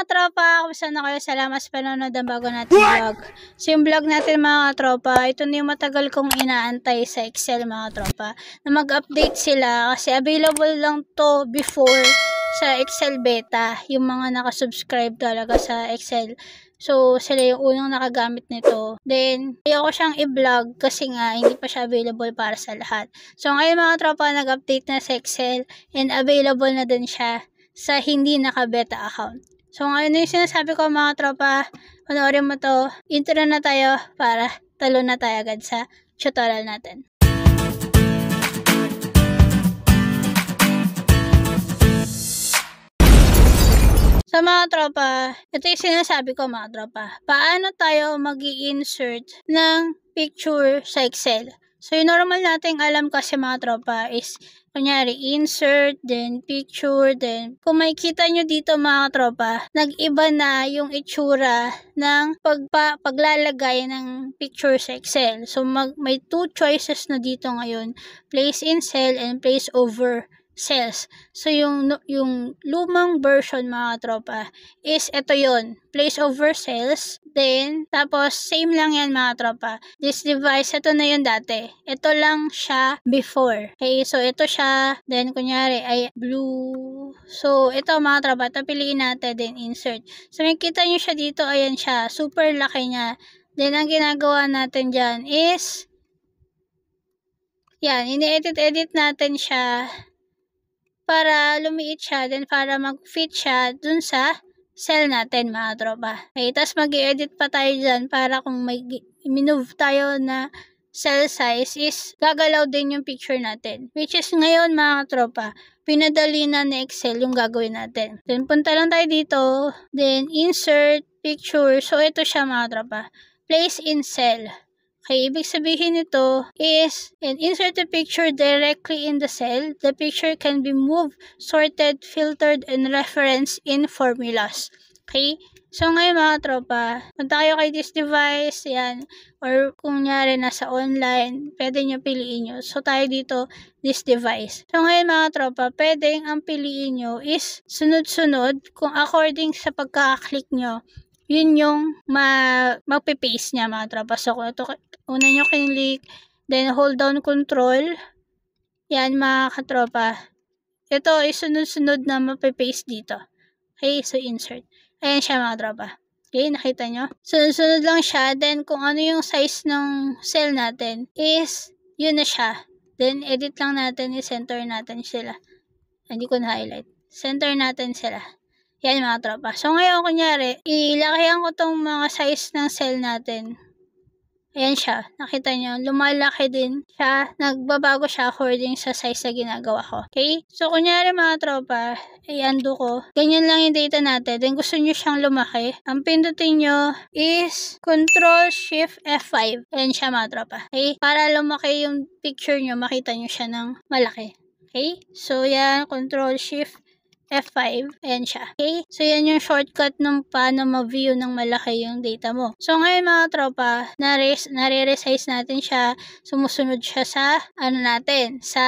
mga tropa, kumusta na kayo? Salamat sa panonood ng bago natin vlog. So yung vlog natin mga tropa, ito na yung matagal kong inaantay sa Excel mga tropa. Na mag-update sila kasi available lang to before sa Excel beta. Yung mga nakasubscribe talaga sa Excel. So sila yung unang nakagamit nito. Then, ayoko siyang i-vlog kasi nga hindi pa siya available para sa lahat. So ngayon mga tropa, nag-update na sa Excel and available na din siya sa hindi naka-beta account. So ngayon yung sinasabi ko mga tropa, panoorin mo to, intro na tayo para talo na tayo agad sa tutorial natin. So mga tropa, ito yung sinasabi ko mga tropa, paano tayo mag-i-insert ng picture sa Excel? So yung normal nating alam kasi mga tropa is, kunyari insert, then picture, then kung makikita nyo dito mga tropa, nag-iba na yung itsura ng paglalagay ng picture sa Excel. So may two choices na dito ngayon, place in cell and place over cells. So yung lumang version mga tropa is ito yon, place over cells. Then tapos same lang yan mga tropa. This device, ito na yun dati. Ito lang siya before. Okay, so ito siya. Then kunyari ay blue. So ito mga tropa, ito piliin natin, then insert. So makikita nyo siya dito, ayan siya. Super laki niya. Then ang ginagawa natin dyan is yan, ini-edit natin siya para lumiit siya, then para mag-fit siya dun sa cell natin mga tropa. Okay, tapos mag-i-edit pa tayo dyan para kung may minove tayo na cell size is gagalaw din yung picture natin. Which is ngayon mga tropa, pinadali na ni Excel yung gagawin natin. Then punta lang tayo dito, then insert picture. So ito siya mga tropa, place in cell. Okay, ibig sabihin nito is, insert the picture directly in the cell. The picture can be moved, sorted, filtered, and referenced in formulas. Okay, so ngayon mga tropa, punta kayo kay this device, yan, or kung nyari nasa online, pwede nyo piliin nyo. So tayo dito, this device. So ngayon mga tropa, pwedeng ang piliin nyo is sunod-sunod kung according sa pagka-click nyo. Yun yung magpipaste niya mga tropa. So kung ito, una nyo click, then hold down control. Yan mga katropa. Ito is sunod-sunod na mapipaste dito. Okay, so insert. Ayan siya mga tropa. Okay, nakita nyo? Sunod-sunod lang siya. Then kung ano yung size ng cell natin is, yun na siya. Then edit lang natin, i-center natin sila. Hindi ko na-highlight. Center natin sila. Yan mga tropa. So ngayon kunyari, ilakihan ko tong mga size ng cell natin. Ayan siya. Nakita nyo, lumalaki din siya. Nagbabago siya according sa size na ginagawa ko. Okay? So kunyari mga tropa, i-undo ko. Ganyan lang yung data natin. Then gusto nyo siyang lumaki. Ang pindutin nyo is Control Shift F5. Ayan siya mga tropa. Okay? Para lumaki yung picture nyo, makita nyo siya ng malaki. Okay? So yan, Control Shift F5. Ayan siya. Okay? So, yan yung shortcut ng paano ma-view ng malaki yung data mo. So, ngayon mga tropa, nare-resize natin siya. Sumusunod siya sa, natin, sa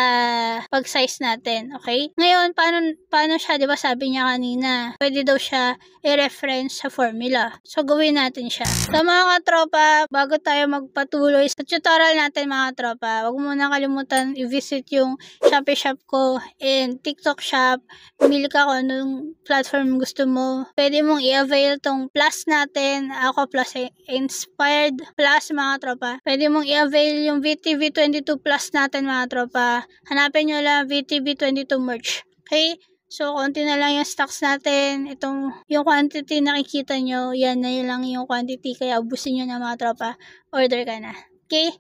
pag-size natin. Okay? Ngayon, paano siya, di ba sabi niya kanina, pwede daw siya i-reference sa formula. So, gawin natin siya. So, mga tropa, bago tayo magpatuloy sa tutorial natin mga tropa, huwag mo na kalimutan i-visit yung Shopee shop ko and TikTok shop. Pumili ka kung anong platform gusto mo. Pwede mong i-avail tong plus natin. Ako plus Inspired Plus mga tropa. Pwede mong i-avail yung VTV22 Plus natin mga tropa. Hanapin nyo lang VTV22 merch. Okay? So, konti na lang yung stocks natin. Yung quantity nakikita nyo, yan na yun lang yung quantity. Kaya ubusin nyo na mga tropa. Order ka na. Okay?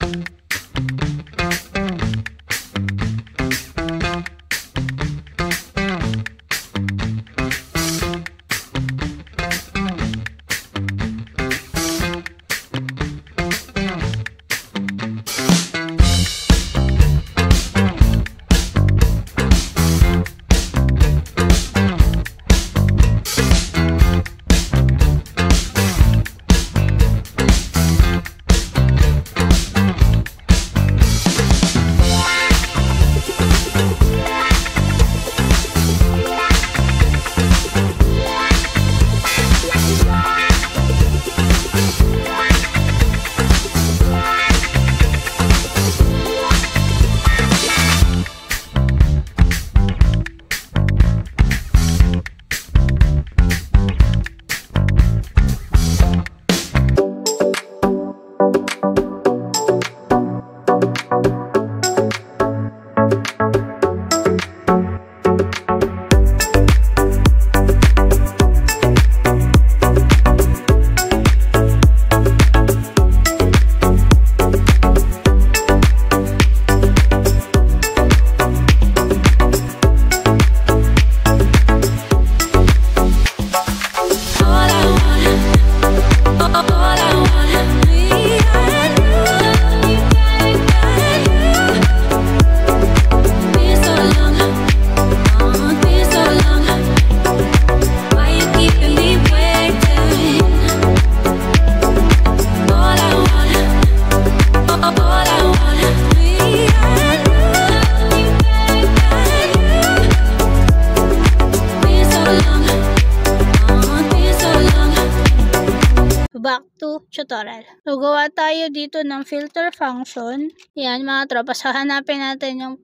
back to tutorial. So, gawa tayo dito ng filter function. Yan mga tropa. So, hanapin natin yung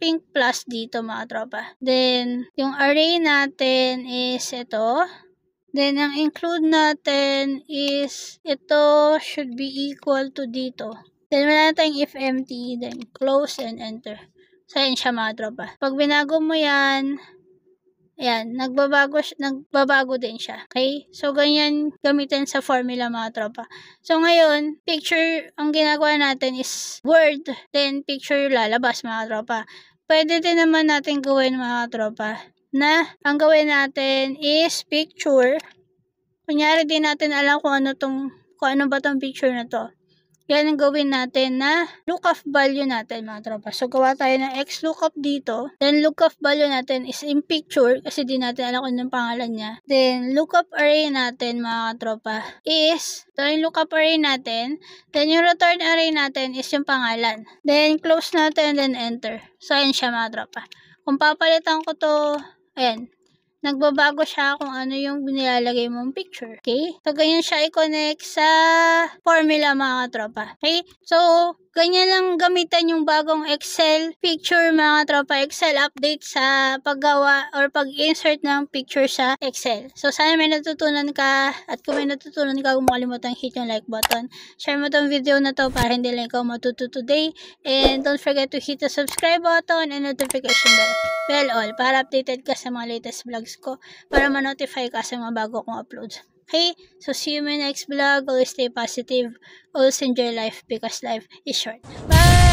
pink plus dito mga tropa. Then, yung array natin is ito. Then, ang include natin is ito should be equal to dito. Then, wala tayong if empty. Then, close and enter. So, yan siya mga tropa. Pag binago mo yan, ayan, nagbabago din siya. Okay? So, ganyan gamitin sa formula mga tropa. So, ngayon, picture, ang ginagawa natin is word, then picture lalabas mga tropa. Pwede din naman natin gawin mga tropa na ang gawin natin is picture. Kunyari din natin alam kung ano ba tong picture na to. Yan ang gawin natin na lookup value natin mga tropa. So, gawa tayo ng x lookup dito. Then, lookup value natin is in picture kasi di natin alam kung anong pangalan niya. Then, lookup array natin mga tropa is, ito yung lookup array natin. Then, yung return array natin is yung pangalan. Then, close natin, then enter. So, ayan siya mga tropa. Kung papalitan ko to, ayan. Nagbabago siya kung ano yung nilalagay mong picture. Okay? So, ganyan siya i-connect sa formula mga tropa. Okay? So, ganyan lang gamitan yung bagong Excel picture mga tropa. Excel update sa paggawa or pag-insert ng picture sa Excel. So, sana may natutunan ka. At kung may natutunan ka, huwag mo kalimutang hit yung like button. Share mo tong video na to para hindi lang ikaw matuto today. And don't forget to hit the subscribe button and notification bell all para updated ka sa mga latest vlogs ko para ma-notify ka sa mga bago kong uploads. Okay? So, see you in my next vlog. Always stay positive. Always enjoy life because life is short. Bye!